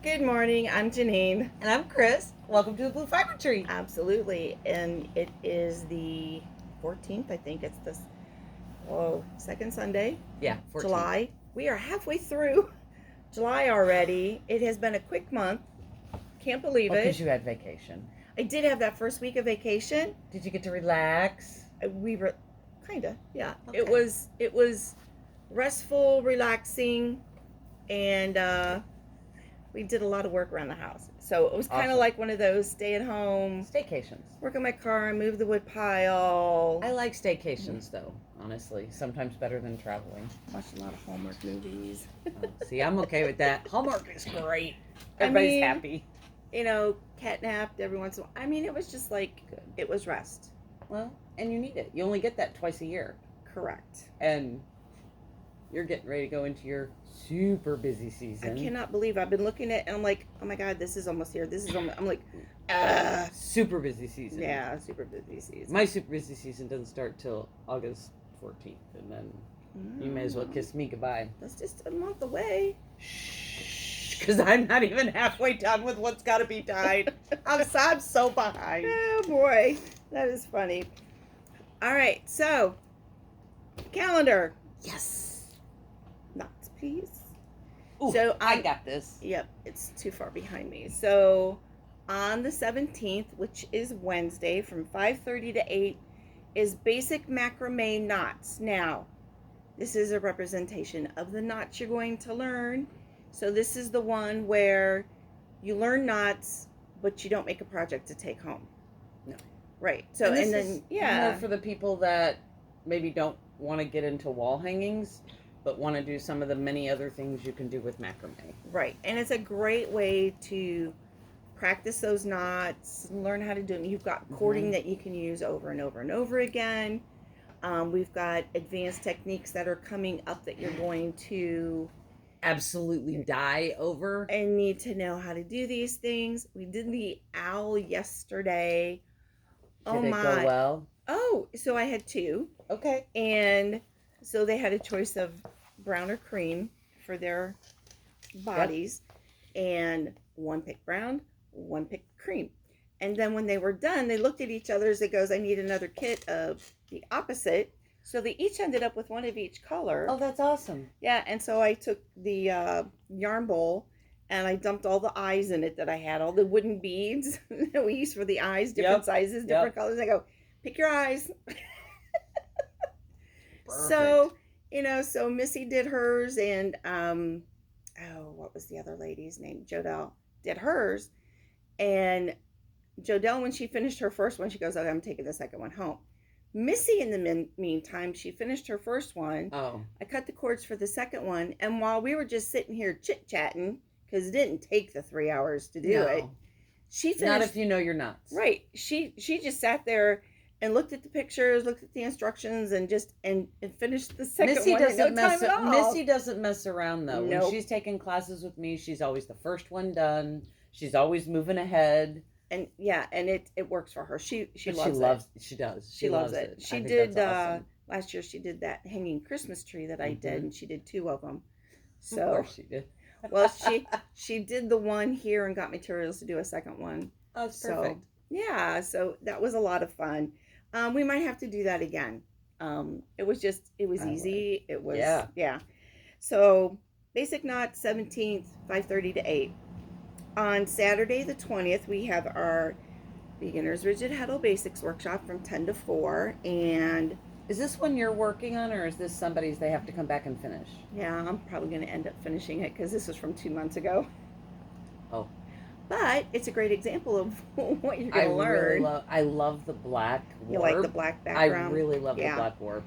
Good morning. I'm Jeannine. And I'm Kris. Welcome to the Blue Fiber Tree. Absolutely. And it is the 14th, I think. It's the second Sunday, Yeah, 14th. July. We are halfway through July already. It has been a quick month. Can't believe it. Because you had vacation. I did have that first week of vacation. Did you get to relax? We were kind of, yeah. Okay. It was restful, relaxing, and we did a lot of work around the house. So it was kind of Awesome. like one of those stay at home, Staycations. work on my car, move the wood pile. I like staycations, though, honestly. Sometimes better than traveling. Watch a lot of Hallmark movies. See, I'm okay with that. Hallmark is great. Everybody's happy. You know, catnapped every once in a while. I mean, it was just like, Good. It was rest. Well, and you need it. You only get that twice a year. Correct. And you're getting ready to go into your super busy season. I cannot believe I've been looking at, and I'm like, oh my God, this is almost here. I'm like, super busy season. Yeah, super busy season. My super busy season doesn't start till August 14th, and then you may as well kiss me goodbye. That's just a month away. Shh, because I'm not even halfway done with what's got to be done. I'm so behind. Oh boy, that is funny. All right, so calendar. Yes. Knots, please. Ooh, So I got this. Yep, it's too far behind me. So on the 17th, which is Wednesday, from 5:30 to 8, is basic macrame knots. Now, this is a representation of the knots you're going to learn. So this is the one where you learn knots, but you don't make a project to take home. No. Right. So and then is yeah, more for the people that maybe don't want to get into wall hangings, but want to do some of the many other things you can do with macrame. right. And it's a great way to practice those knots, learn how to do them. You've got cording that you can use over and over and over again. We've got advanced techniques that are coming up that you're going to Absolutely die over. and need to know how to do these things. We did the owl yesterday. Did it go well? Oh, so I had two. Okay. And so they had a choice of brown or cream for their bodies. Yep. And one picked brown, one picked cream. And then when they were done, they looked at each other as it goes, I need another kit of the opposite. So they each ended up with one of each color. Oh, that's awesome. Yeah, and so I took the yarn bowl and I dumped all the eyes in it that I had, all the wooden beads that we use for the eyes, different sizes, different colors. I go, pick your eyes. So, so Missy did hers, and what was the other lady's name? Jodelle did hers, and Jodelle, when she finished her first one, she goes, "Okay, I'm taking the second one home." Missy, in the meantime, she finished her first one. Oh. I cut the cords for the second one, and while we were just sitting here chit-chatting, because it didn't take the 3 hours to do it, she finished. Not if you know your nuts. Right. She just sat there and looked at the pictures, looked at the instructions, and just and finished the second Missy one. Missy doesn't mess around though. Nope. When she's taking classes with me, she's always the first one done. She's always moving ahead. And yeah, and it works for her. She loves it. She does. She loves it. She did awesome. Last year. She did that hanging Christmas tree that I did, and she did 2 of them. So of course she did. Well, she did the one here and got materials to do a second one. Oh, it's perfect. Yeah, so that was a lot of fun. We might have to do that again. It was easy. It was yeah. So basic knot 17th, 5:30 to 8. On Saturday the 20th, we have our Beginner's Rigid Heddle Basics workshop from 10 to 4. And is this one you're working on, or is this somebody's they have to come back and finish? Yeah, I'm probably going to end up finishing it because this was from 2 months ago. Oh. But it's a great example of what you're going to learn. I love the black warp. You like the black background? I really love the black warp.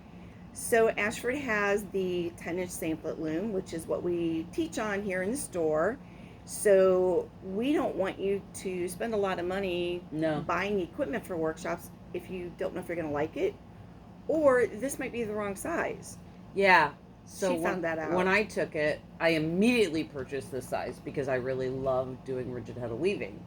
So Ashford has the 10-inch samplet loom, which is what we teach on here in the store. So we don't want you to spend a lot of money buying equipment for workshops if you don't know if you're going to like it, or this might be the wrong size. Yeah. So she found that out. When I took it, I immediately purchased this size because I really love doing rigid heddle weaving.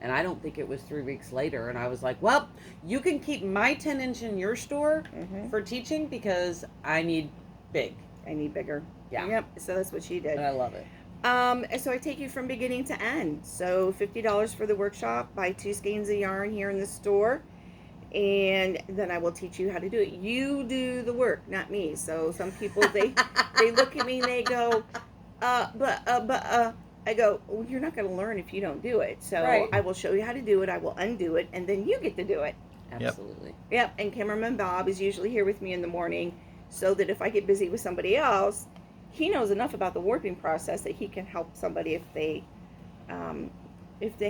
And I don't think it was 3 weeks later. And I was like, well, you can keep my 10-inch in your store for teaching because I need big. I need bigger. Yeah. Yep. So that's what she did. And I love it. And so I take you from beginning to end. So $50 for the workshop, buy 2 skeins of yarn here in the store, and then I will teach you how to do it. You do the work, not me. So some people they look at me and they go, I go, well, you're not going to learn if you don't do it. So Right. I will show you how to do it. I will undo it, and then you get to do it. Absolutely. Yep. And cameraman Bob is usually here with me in the morning, so that if I get busy with somebody else, he knows enough about the warping process that he can help somebody if they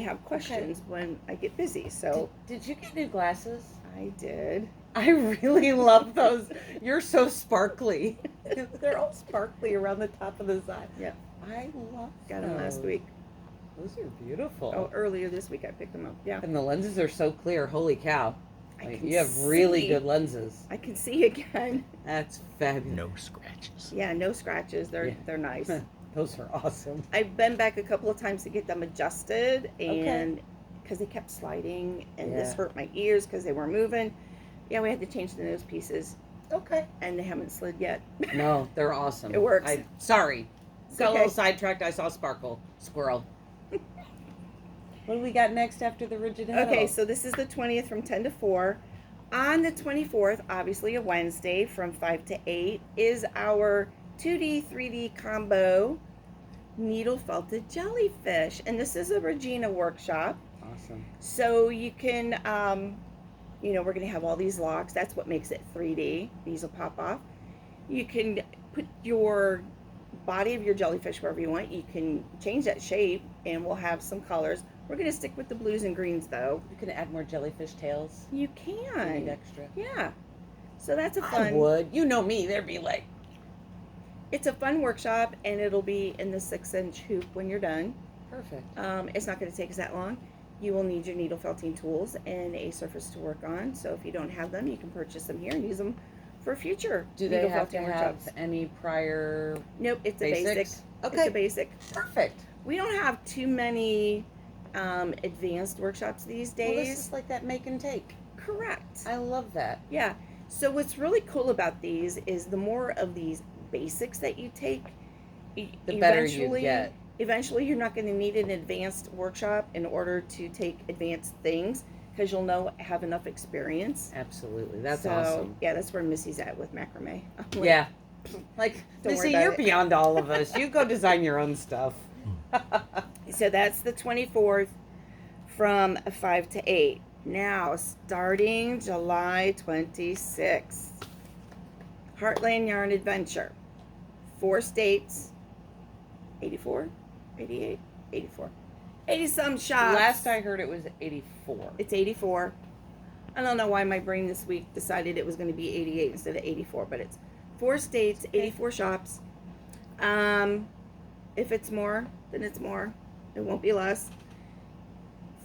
have questions when I get busy. So Did you get new glasses? I did. I really love those. You're so sparkly. They're all sparkly around the top of the side. Yeah. I love Got them last those. week. Those are beautiful. Oh, earlier this week I picked them up. Yeah. And the lenses are so clear. Holy cow. I Like, can you have really see. good lenses. I can see again. That's fabulous. No scratches. Yeah, no scratches. They're nice. Those are awesome. I've been back a couple of times to get them adjusted, and because they kept sliding, and this Yeah. hurt my ears because they were moving. Yeah, we had to change the nose pieces, Okay. and they haven't slid yet. No, they're awesome. It works. Sorry. It's Got a okay. little sidetracked. I saw sparkle. Squirrel. What do we got next after the rigid head? Okay, so this is the 20th from 10 to 4. On the 24th, obviously a Wednesday from 5 to 8, is our 2D, 3D combo needle felted jellyfish. And this is a Regina workshop. Awesome. So you can, we're going to have all these locks. That's what makes it 3D. These will pop off. You can put your body of your jellyfish wherever you want. You can change that shape, and we'll have some colors. We're going to stick with the blues and greens, though. You can add more jellyfish tails. You If you need can. extra. Yeah. So that's a I fun. would. You know me. There'd be like. It's a fun workshop, and it'll be in the 6-inch hoop when you're done. Perfect. It's not going to take us that long. You will need your needle felting tools and a surface to work on. So if you don't have them, you can purchase them here and use them for future Do they needle have to felting have workshops. any prior Nope, it's a basic. basics? It's Okay. a basic. Perfect. We don't have too many advanced workshops these Well, days. this is like that make and take. Correct. I love that. Yeah. So what's really cool about these is the more of these basics that you take, The better you get. Eventually, you're not going to need an advanced workshop in order to take advanced things, because you'll have enough experience. Absolutely. That's So, awesome. Yeah, that's where Missy's at with macrame. I'm like, Yeah. Like, Don't worry Missy, about you're it. beyond all of us. You go design your own stuff. So that's the 24th from 5 to 8. Now, starting July 26th, Heartland Yarn Adventure. 4 states, 84, 88, 84. 80-some shops. Last I heard it was 84. It's 84. I don't know why my brain this week decided it was going to be 88 instead of 84, but it's 4 states, 84 shops. If it's more, then it's more. It won't be less.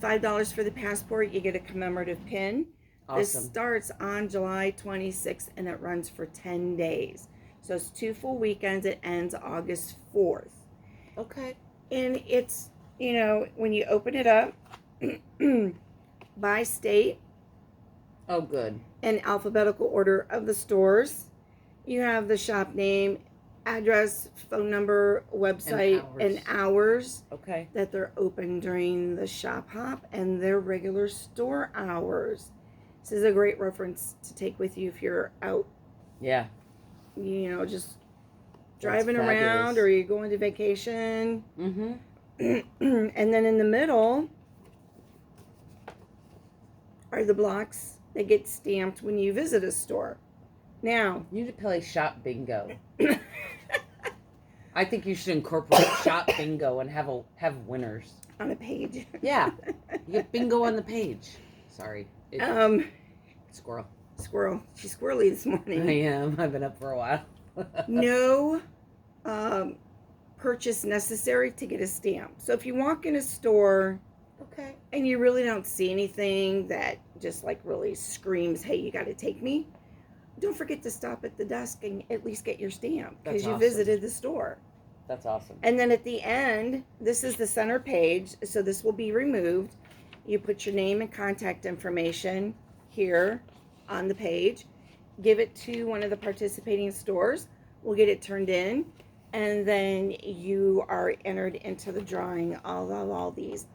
$5 for the passport. You get a commemorative pin. This Awesome. starts on July 26th, and it runs for 10 days. So it's 2 full weekends. It ends August 4th. Okay. And it's, when you open it up, by state, Oh, good. in alphabetical order of the stores, you have the shop name, address, phone number, website, and hours Okay. that they're open during the shop hop, and their regular store hours. This is a great reference to take with you if you're out, Yeah. just driving around, fabulous. or you're going to vacation. Mm-hmm. And then in the middle are the blocks that get stamped when you visit a store. Now, You need to play shop bingo. I think you should incorporate shop bingo and have winners. on a page. Yeah. You get bingo on the page. Sorry. Squirrel. Squirrel. She's squirrely this I morning. am. I've been up for a while. No purchase necessary to get a stamp. So if you walk in a store Okay. and you really don't see anything that just like really screams, hey, you got to take me, don't forget to stop at the desk and at least get your stamp, because That's you awesome. visited the store. That's awesome. And then at the end, this is the center page, so this will be removed. You put your name and contact information here on the page. Give it to one of the participating stores. We'll get it turned in. and then you are entered into the drawing of all these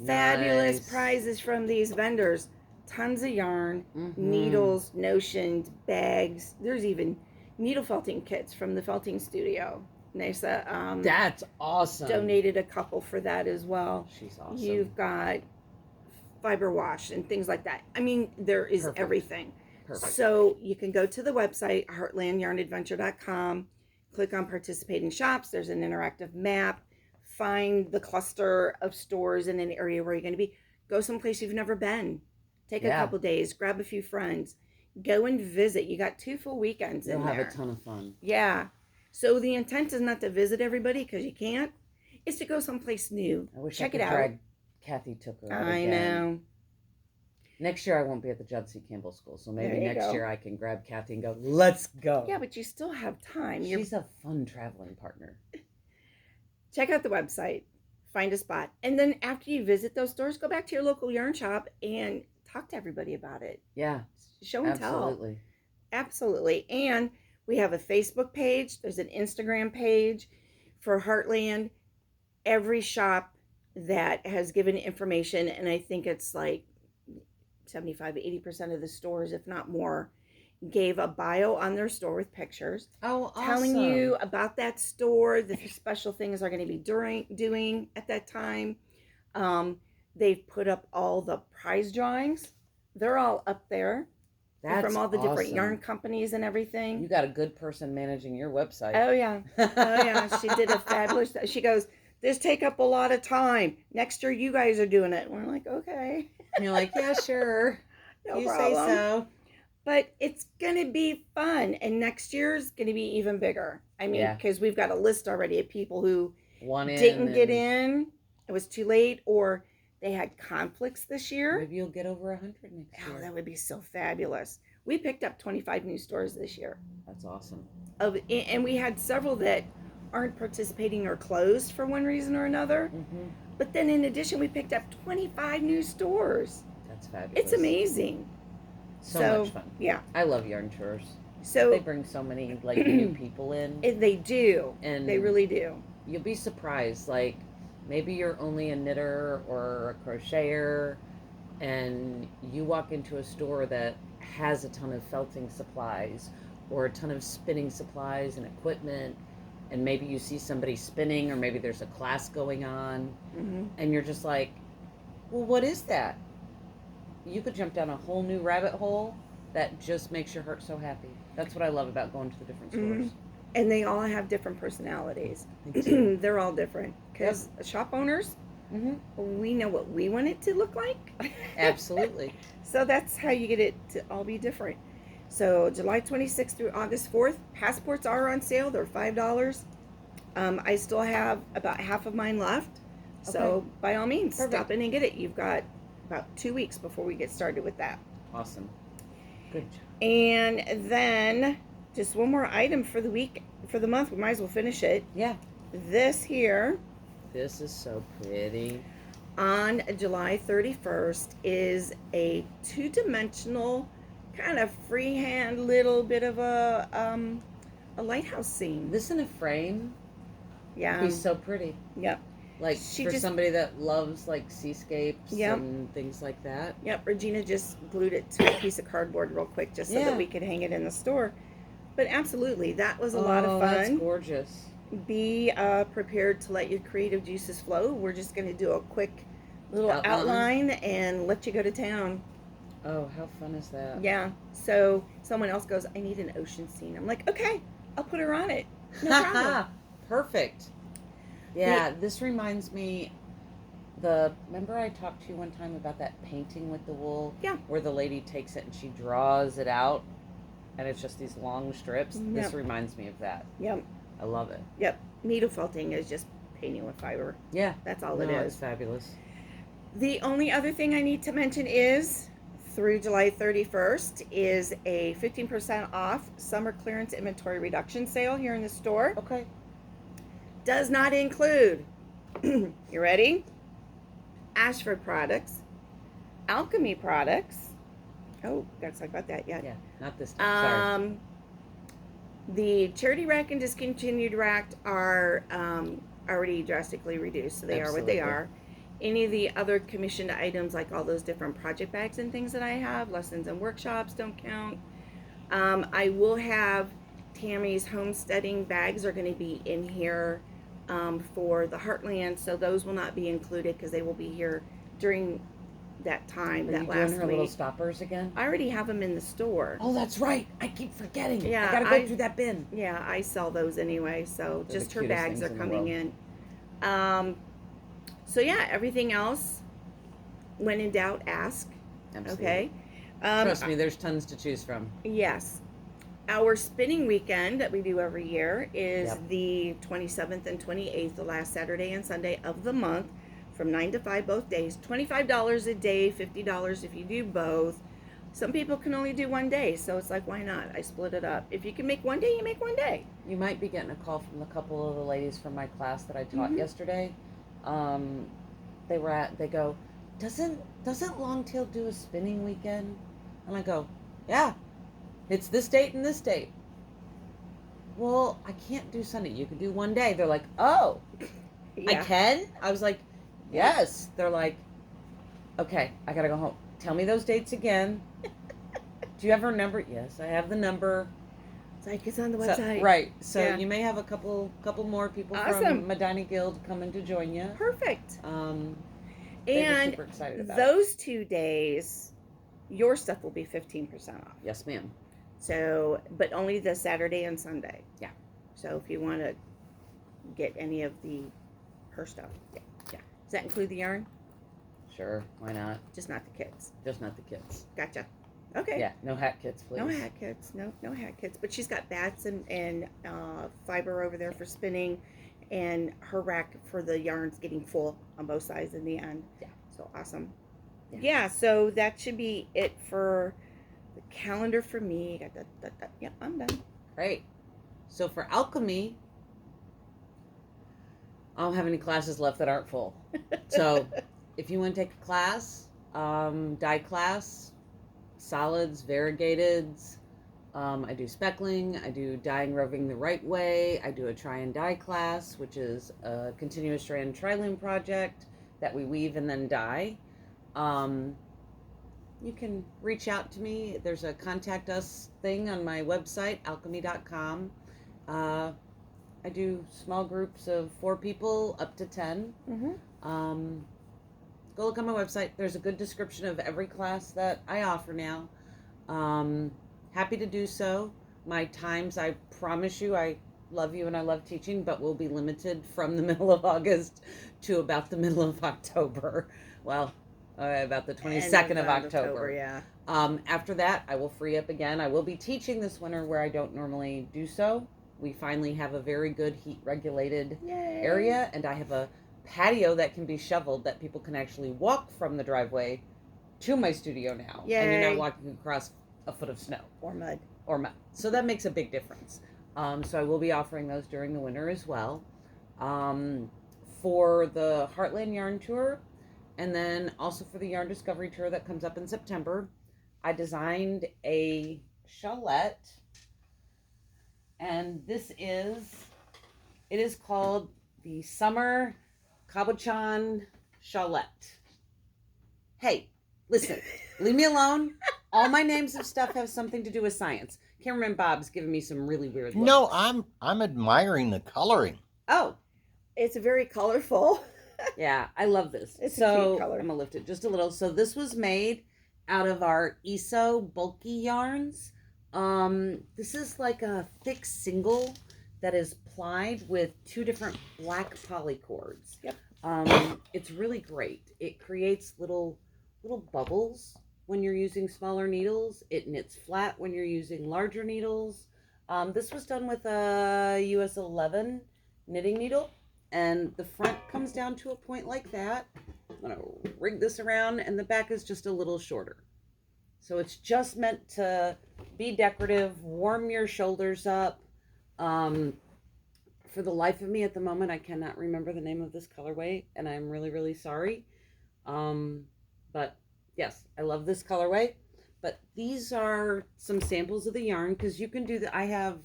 fabulous Nice. prizes from these vendors. Tons of yarn, Mm-hmm. needles, notions, bags. There's even needle felting kits from the felting studio. Nisa That's awesome. donated a couple for that as well. She's awesome. You've got fiber wash and things like that. I mean, there is Perfect. everything. Perfect. So you can go to the website, heartlandyarnadventure.com, click on participating shops. There's an interactive map. Find the cluster of stores in an area where you're going to be. Go someplace you've never been. Take a couple days, grab a few friends, go and visit. You got 2 full weekends You'll in there. have a ton of fun. Yeah. So the intent is not to visit everybody because you can't. It's to go someplace new. I wish Check I could it out. drag Kathy Tooker out I again. know. Next year I won't be at the Judd C. Campbell School, so maybe There you next go. year I can grab Kathy and go, let's go. Yeah, but you still have time. She's a fun traveling partner. Check out the website, find a spot, and then after you visit those stores, go back to your local yarn shop and talk to everybody about it. Yeah. Show and tell. Absolutely. Absolutely. And we have a Facebook page. There's an Instagram page for Heartland. Every shop that has given information, and I think it's like 75-80% of the stores, if not more, gave a bio on their store with pictures. Oh, awesome. Telling you about that store, the special things are going to be doing at that time. They've put up all the prize drawings. They're all up there. That's from all the different awesome. yarn companies and everything. You got a good person managing your website. Oh, yeah. Oh, yeah. She did a fabulous... She goes, this take up a lot of time. Next year, you guys are doing it. And we're like, okay. And you're like, yeah, sure. No you problem. say so. But it's going to be fun. And next year's going to be even bigger. I mean, because we've got a list already of people who didn't get in. It was too late, or they had conflicts this year. Maybe you'll get over 100 next year. Oh, that would be so fabulous. We picked up 25 new stores this year. That's awesome. And we had several that aren't participating or closed for one reason or another. Mm-hmm. But then in addition, we picked up 25 new stores. That's fabulous. It's amazing. So much fun. Yeah. I love yarn tours. So they bring so many new people in. They do. And they really do. You'll be surprised. Like, maybe you're only a knitter or a crocheter, and you walk into a store that has a ton of felting supplies or a ton of spinning supplies and equipment, and maybe you see somebody spinning, or maybe there's a class going on, and you're just like, well, what is that? You could jump down a whole new rabbit hole that just makes your heart so happy. That's what I love about going to the different stores. And they all have different personalities. They're all different. Because shop owners, we know what we want it to look like. Absolutely. So that's how you get it to all be different. So July 26th through August 4th, passports are on sale. They're $5. I still have about half of mine left. So by all means, stop in and get it. You've got about 2 weeks before we get started with that. Awesome. Good job. And then just one more item for the week, for the month. We might as well finish it. Yeah. This here. This is so pretty. On July 31st is a 2-dimensional kind of freehand little bit of a lighthouse scene. This in a frame. Yeah. He's so pretty. Yep. Like somebody that loves like seascapes and things like that. Yep. Regina just glued it to a piece of cardboard real quick just so that we could hang it in the store. But absolutely, that was a lot of fun. That's gorgeous. Be prepared to let your creative juices flow. We're just going to do a quick little outline and let you go to town. Oh, how fun is that? Yeah. So someone else goes, I need an ocean scene. I'm like, okay, I'll put her on it. No problem. Perfect. Yeah, this reminds me, remember I talked to you one time about that painting with the wool? Yeah. Where the lady takes it and she draws it out, and it's just these long strips. Yep. This reminds me of that. Yep. I love it. Yep. Needle felting is just painting with fiber. Yeah. That's all it is. It's fabulous. The only other thing I need to mention is, through July 31st, is a 15% off summer clearance inventory reduction sale here in the store. Okay. Does not include, you ready? Ashford products, alk&me products. Oh, gotta talk about that yet. Yeah, not this time. Sorry. The charity rack and discontinued rack are already drastically reduced, so they are what they are. Any of the other commissioned items, like all those different project bags and things that I have, lessons and workshops, don't count. I will have Tammy's homesteading bags are going to be in here for the Heartland, so those will not be included because they will be here during that time. Are that you last doing her week. little stoppers again? I already have them in the store. Oh, that's right. I keep forgetting. Yeah, I gotta go through that bin. Yeah, I sell those anyway, so They're just the her cutest bags things are in the coming world. in. So yeah, everything else, when in doubt, ask. Absolutely. Okay. Trust me, there's tons to choose from. Yes. Our spinning weekend that we do every year is Yep. the 27th and 28th, the last Saturday and Sunday of the month, from 9 to 5 both days. $25 a day, $50 if you do both. Some people can only do one day, so it's like, why not? I split it up. If you can make one day, you make one day. You might be getting a call from a couple of the ladies from my class that I taught yesterday. They go, doesn't Longtail do a spinning weekend? And I go, yeah, it's this date and this date. Well, I can't do Sunday. You can do one day. They're like, oh, Yeah. I can? I was like, yes. They're like, okay, I gotta go home. Tell me those dates again. Do you have her number? Yes, I have the number. It's like it's on the website. So, right. So Yeah. you may have a couple more people Awesome. from Medina Guild coming to join you. Perfect. They were And super excited about those 2 days, your stuff will be 15% off. Yes, ma'am. So, but only the Saturday and Sunday. Yeah. So if you want to get any of her stuff. Yeah. Does that include the yarn? Sure, why not? Just not the kids. Just not the kids. Gotcha. Okay. Yeah, no hat kits, please. No hat kits. No hat kits. But she's got bats and fiber over there for spinning, and her rack for the yarns getting full on both sides in the end. Yeah. So awesome. Yeah. Yeah. So that should be it for the calendar for me. Yep, I'm done. Great. So for alchemy, I don't have any classes left that aren't full. So if you want to take a class, dye class, solids, variegateds, I do speckling, I do dyeing roving the right way, I do a try and dye class, which is a continuous strand triloom project that we weave and then dye. You can reach out to me. There's a contact us thing on my website, alk&me.com. I do small groups of 4 people up to 10. Go look on my website. There's a good description of every class that I offer now. Happy to do so. My times, I promise you, I love you and I love teaching, but will be limited from the middle of August to about the middle of October. Well, about the 22nd of October. Yeah. After that, I will free up again. I will be teaching this winter where I don't normally do so. We finally have a very good heat regulated area, and I have a patio that can be shoveled that people can actually walk from the driveway to my studio now. Yay. And you're not walking across a foot of snow. Or mud. So that makes a big difference. So I will be offering those during the winter as well. For the Heartland Yarn Tour, and then also for the Yarn Discovery Tour that comes up in September, I designed a shawlette, and it is called the Summer Cabochon Shawlette. Hey, listen, leave me alone. All my names of stuff have something to do with science. Cameraman Bob's giving me some really weird looks. No, I'm admiring the coloring. Oh. It's very colorful. Yeah, I love this. It's a so cute color. I'm gonna lift it just a little. So this was made out of our ESO bulky yarns. This is like a thick single that is plied with 2 different black poly cords. Yep. It's really great. It creates little bubbles when you're using smaller needles. It knits flat when you're using larger needles. This was done with a US 11 knitting needle. And the front comes down to a point like that. I'm going to rig this around, and the back is just a little shorter. So it's just meant to be decorative, warm your shoulders up. For the life of me at the moment, I cannot remember the name of this colorway, and I'm really, really sorry. But yes, I love this colorway. But these are some samples of the yarn, because you can do I have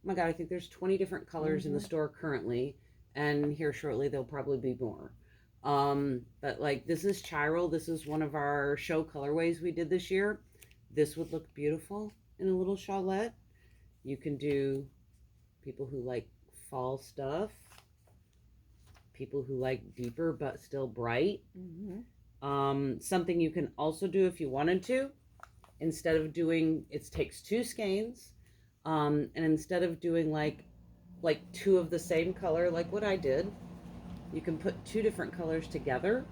my God, I think there's 20 different colors in the Mhm. store currently, and here shortly there'll probably be more. But like this is chiral. This is one of our show colorways we did this year. This would look beautiful in a little shawlette. You can do people who like fall stuff, people who like deeper but still bright. Mhm. Something you can also do if you wanted to, instead of doing, it takes two skeins, and instead of doing like two of the same color like what I did, you can put two different colors together.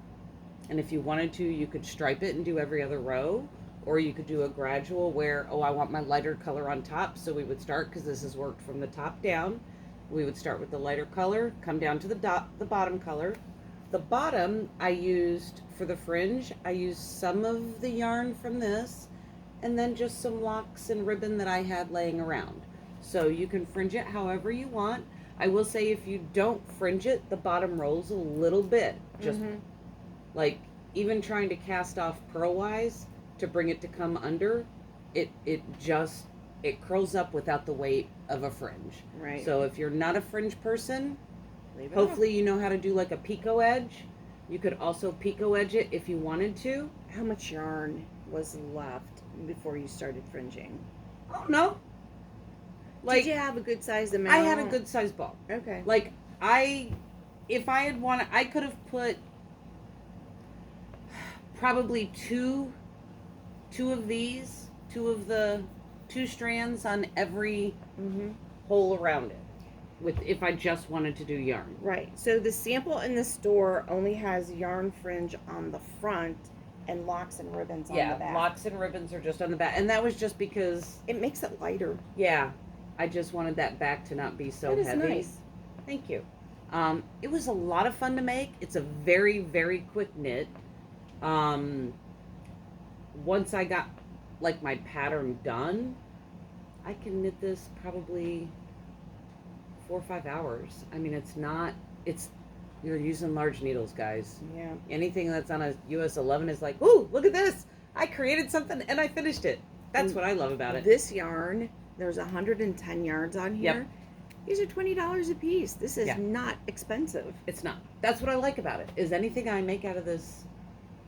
And if you wanted to, you could stripe it and do every other row, or you could do a gradual where, oh, I want my lighter color on top. So we would start, because this has worked from the top down, we would start with the lighter color, come down to the bottom color. The bottom I used for the fringe, I used some of the yarn from this, and then just some locks and ribbon that I had laying around. So you can fringe it however you want. I will say if you don't fringe it, the bottom rolls a little bit. Just like even trying to cast off purlwise to bring it to come under, it curls up without the weight of a fringe. Right. So if you're not a fringe person, Leave it hopefully you know how to do like a picot edge. You could also picot edge it if you wanted to. up. How much yarn was left before you started fringing? Oh no. Like, did you have a good sized amount? I had a good sized ball. Okay. Like if I had wanted, I could have put probably two of these, two strands on every hole around it, with if I just wanted to do yarn. Right. So the sample in the store only has yarn fringe on the front and locks and ribbons on the back. Yeah, locks and ribbons are just on the back, and that was just because It makes it lighter. yeah, I just wanted that back to not be so That is heavy. nice. Thank you. It was a lot of fun to make. It's a very, very quick knit. Once I got like my pattern done, I can knit this probably 4 or 5 hours. I mean, you're using large needles, guys. Yeah. Anything that's on a US 11 is like, ooh, look at this. I created something and I finished it. That's what I love about it. This yarn, there's 110 yards on here. Yep. These are $20 a piece. This is Yeah. not expensive. It's not. That's what I like about it, is anything I make out of this,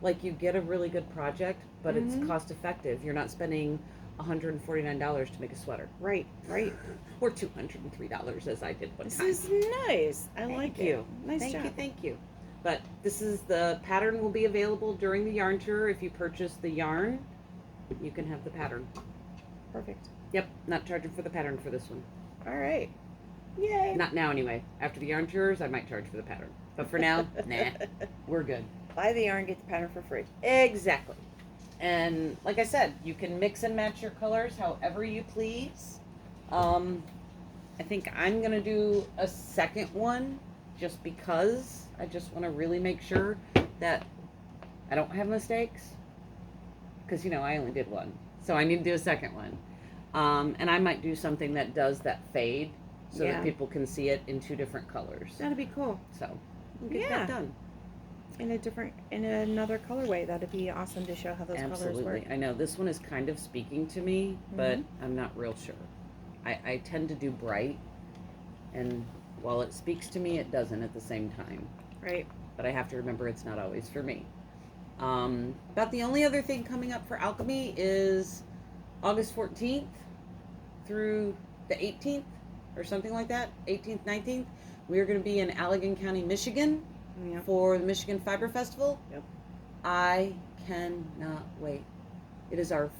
like you get a really good project, but it's cost effective. You're not spending $149 to make a sweater. Right, right. Or $203 as I did one This time. is nice. I like you. it. Nice Thank job. you, thank you. But this is the pattern will be available during the yarn tour. If you purchase the yarn, you can have the pattern. Perfect. Yep, not charging for the pattern for this one. All right. Yay. Not now anyway. After the yarn tours, I might charge for the pattern. But for now, nah, we're good. Buy the yarn, get the pattern for free. Exactly. And like I said, you can mix and match your colors however you please. I think I'm going to do a second one just because I just want to really make sure that I don't have mistakes. Because, I only did one. So I need to do a second one. And I might do something that does that fade so that people can see it in two different colors. That'd be cool. So we'll get that done. In another colorway. That'd be awesome to show how those colors work. Absolutely. I know this one is kind of speaking to me, but I'm not real sure. I tend to do bright, and while it speaks to me, it doesn't at the same time. Right. But I have to remember it's not always for me. About the only other thing coming up for alk&me is August 14th through the 18th or something like that, 18th, 19th. We are going to be in Allegan County, Michigan for the Michigan Fiber Festival. Yep. I cannot wait. It is our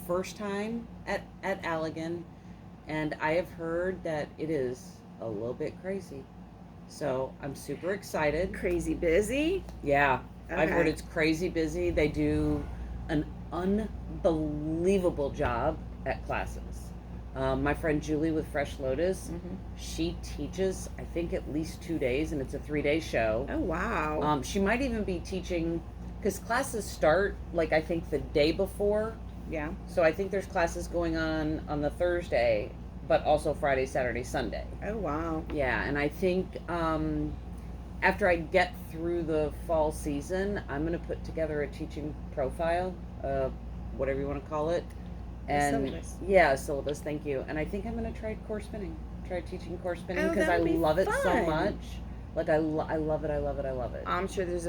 first time at Allegan, and I have heard that it is a little bit crazy. So I'm super excited. Crazy busy. Yeah. Okay. I've heard it's crazy busy. They do an unbelievable job at classes. My friend Julie with Fresh Lotus, she teaches, I think, at least 2 days, and it's a 3-day show. Oh, wow. She might even be teaching, because classes start, like, I think the day before. Yeah. So I think there's classes going on the Thursday, but also Friday, Saturday, Sunday. Oh, wow. Yeah, and I think after I get through the fall season, I'm going to put together a teaching profile, whatever you want to call it. And syllabus. Yeah, syllabus, thank you. And I think I'm going to try core spinning. try teaching core spinning Oh, because I that'd be love it so fun. much. Like I love it. I love it. I love it. I'm sure there's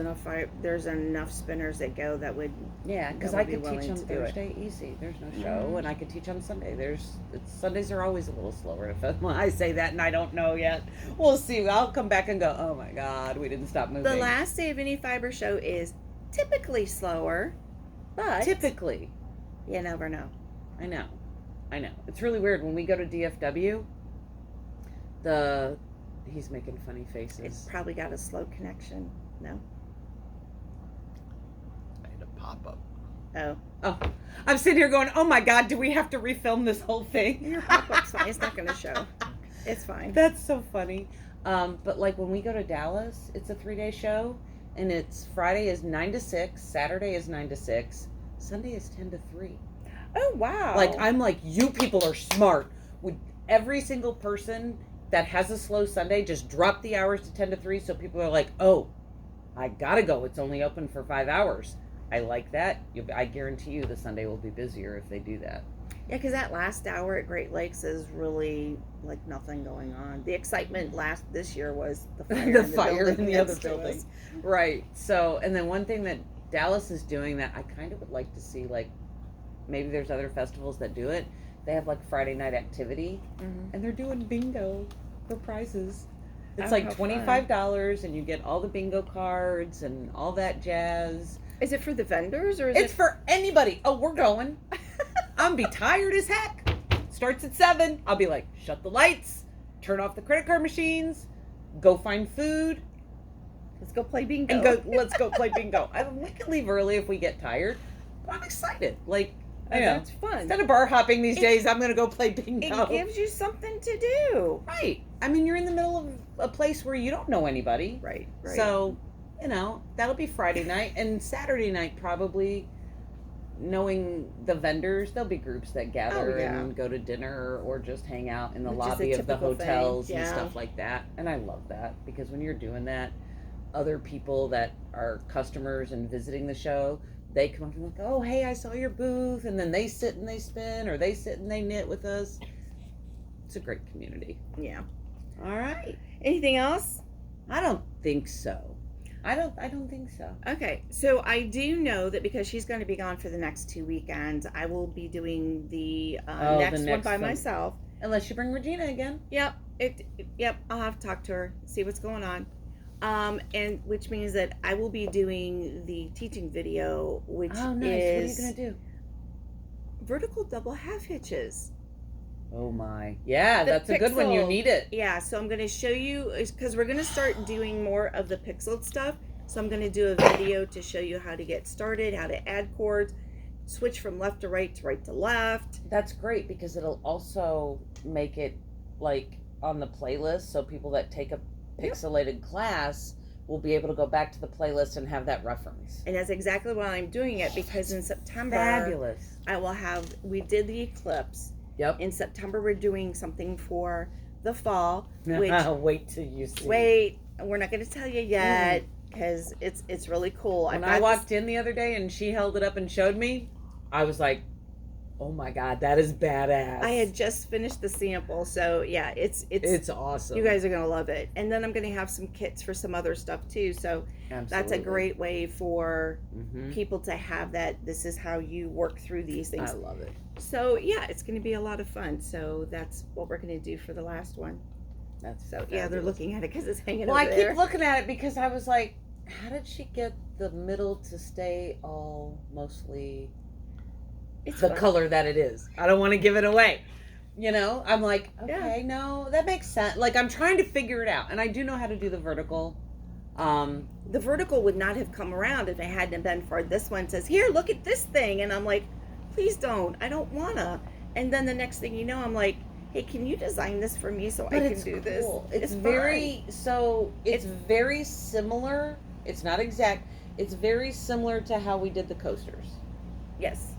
enough spinners that go that would. Yeah, because that I would be could teach willing on to do it. Thursday easy. There's no show, Mhm. and I could teach on Sunday. Sundays are always a little slower. If I say that, and I don't know yet. We'll see. I'll come back and go. Oh my God, we didn't stop moving. The last day of any fiber show is typically slower, but Typically, you never know. I know. It's really weird when we go to DFW. He's making funny faces. It's probably got a slow connection. No. I had a pop up. Oh, I'm sitting here going, oh my God, do we have to refilm this whole thing? your pop-up's fine. It's not going to show. It's fine. That's so funny. But like when we go to Dallas, it's a 3-day show, and it's Friday is 9 to 6, Saturday is 9 to 6, Sunday is 10 to 3. Oh wow. Like I'm like, you people are smart. Would every single person that has a slow Sunday just drop the hours to 10 to 3 so people are like, oh, I gotta go. It's only open for 5 hours. I like that. I guarantee you the Sunday will be busier if they do that. Yeah, because that last hour at Great Lakes is really like nothing going on. The excitement this year was the fire, The fire in the other next to building. us. Right. So, and then one thing that Dallas is doing that I kind of would like to see, like maybe there's other festivals that do it. They have like Friday night activity, Mhm. and they're doing bingo for prizes. It's Oh, like how fun. $25, and you get all the bingo cards and all that jazz. Is it for the vendors or is It's it? for anybody. Oh, we're going. I'm be tired as heck. Starts at 7. I'll be like, shut the lights, turn off the credit card machines, go find food, Let's go play bingo. and let's go play bingo. We can leave early if we get tired, but I'm excited. Like, Oh, I know. that's fun. Instead of bar hopping these days, I'm gonna go play bingo. It gives you something to do. Right. I mean, you're in the middle of a place where you don't know anybody. Right. So, that'll be Friday night, and Saturday night probably. Knowing the vendors, there'll be groups that gather and go to dinner or just hang out in the Which is a lobby of the typical thing, hotels and yeah. stuff like that. And I love that because when you're doing that, other people that are customers and visiting the show, they come up and like, oh, hey, I saw your booth, and then they sit and they spin, or they sit and they knit with us. It's a great community. Yeah. All right. Anything else? I don't think so. I don't think so. Okay, so I do know that because she's going to be gone for the next 2 weekends, I will be doing the next one next by one. myself. Unless you bring Regina again. Yep, yep. I'll have to talk to her, see what's going on, and which means that I will be doing the teaching video, which Oh, nice. is What are you gonna do? vertical double half hitches. Oh my. Yeah, The that's a good one. You pixel. need it. Yeah, so I'm going to show you, because we're going to start doing more of the pixeled stuff. So I'm going to do a video to show you how to get started, how to add chords, switch from left to right to left. That's great because it'll also make it like on the playlist so people that take a pixelated class will be able to go back to the playlist and have that reference. And that's exactly why I'm doing it, because in September, Fabulous. we did the eclipse. Yep. In September, we're doing something for the fall, which, Wait till you see. wait, we're not going to tell you yet, because it's really cool. When I walked in the other day and she held it up and showed me, I was like, oh my God, that is badass. I had just finished the sample, so yeah, it's awesome. you guys are gonna love it. And then I'm gonna have some kits for some other stuff too. So that's a great way for people to have that. This is how you work through these things. I love it. So yeah, it's gonna be a lot of fun. So that's what we're gonna do for the last one. That's So fabulous. yeah, they're looking at it because it's hanging Well, over I there. keep looking at it because I was like, how did she get the middle to stay all mostly It's the fun. color that it is? I don't want to give it away. I'm like, okay, no, that makes sense. Like, I'm trying to figure it out. And I do know how to do the vertical. The vertical would not have come around if it hadn't been for this one. Says, here, look at this thing. And I'm like, please don't. I don't wanna. And then the next thing you know, I'm like, hey, can you design this for me so I can do this? It's fun. very, so it's very similar. It's not exact. It's very similar to how we did the coasters, Yes.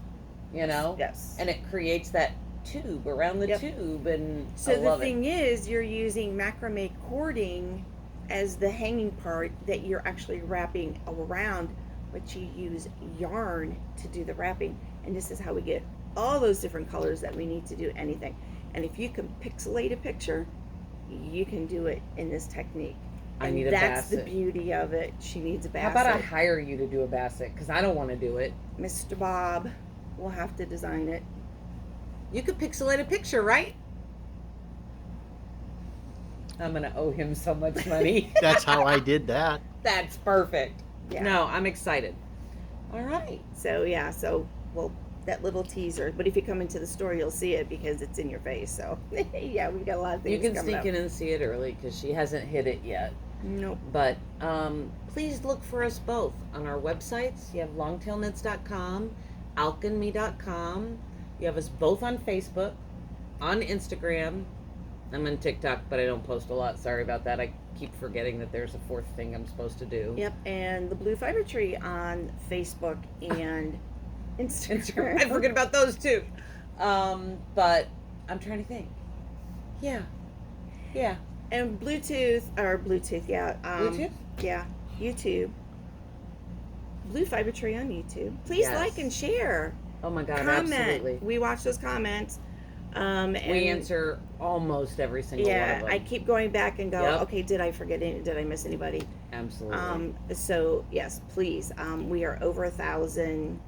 Yes. and it creates that tube around the Yep. tube, and So I the love thing is, you're using macrame cording as the hanging part that you're actually wrapping around, but you use yarn to do the wrapping. And this is how we get all those different colors that we need to do anything. And if you can pixelate a picture, you can do it in this technique. I And need a that's the basset. beauty of it. She needs a How basset. about I hire you to do a basset? Because I don't want to do it. Mr. Bob will have to design it. You could pixelate a picture, right? I'm going to owe him so much money. That's how I did that. That's perfect. Yeah. No, I'm excited. All right. So yeah, well, that little teaser. But if you come into the store, you'll see it because it's in your face. So yeah, we've got a lot of things You can coming sneak up. in and see it early because she hasn't hit it yet. Nope. But please look for us both on our websites. You have longtailknits.com, alk&me.com. You have us both on Facebook, on Instagram. I'm on TikTok, but I don't post a lot. Sorry about that. I keep forgetting that there's a fourth thing I'm supposed to do. Yep, and the Blue Fiber Tree on Facebook and Instagram. I forget about those too. But I'm trying to think. Yeah. And Bluetooth, yeah. Bluetooth? Yeah, YouTube. Blue Fiber Tree on YouTube. Please Yes. like and share. Oh my God, Comment. absolutely. We watch those comments. And We answer almost every single one yeah, of them. I keep going back and go, Yep. okay, did I forget any, did I miss anybody? Absolutely. So yes, please. We are over 1,000.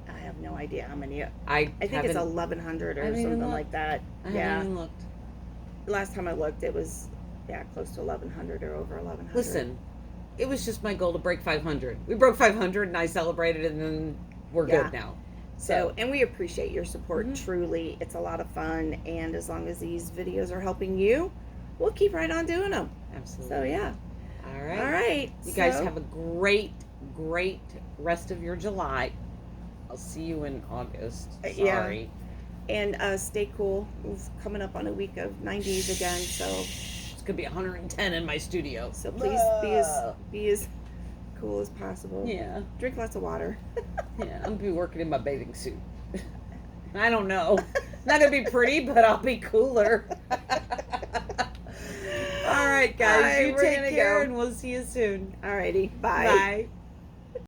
I have no idea how many. I think it's 1,100 I or haven't even something looked. like that. I Yeah. haven't even looked. Last time I looked, it was close to 1,100 or over 1,100. Listen, it was just my goal to break 500. We broke 500 and I celebrated and then we're Yeah. good now. So, and we appreciate your support. Mhm. Truly, it's a lot of fun, and as long as these videos are helping you, we'll keep right on doing them. Absolutely. So yeah. All right. All right. You guys so- have a great rest of your July. I'll see you in August. Yeah. Sorry. And stay cool. It's coming up on a week of 90s again, so It's gonna be 110 in my studio. please be as cool as possible. Yeah. Drink lots of water. Yeah. I'm gonna be working in my bathing suit. I don't know. Not gonna be pretty, but I'll be cooler. All right, guys. All right, you we're take gonna care, go. and we'll see you soon. Alrighty. Bye. Bye.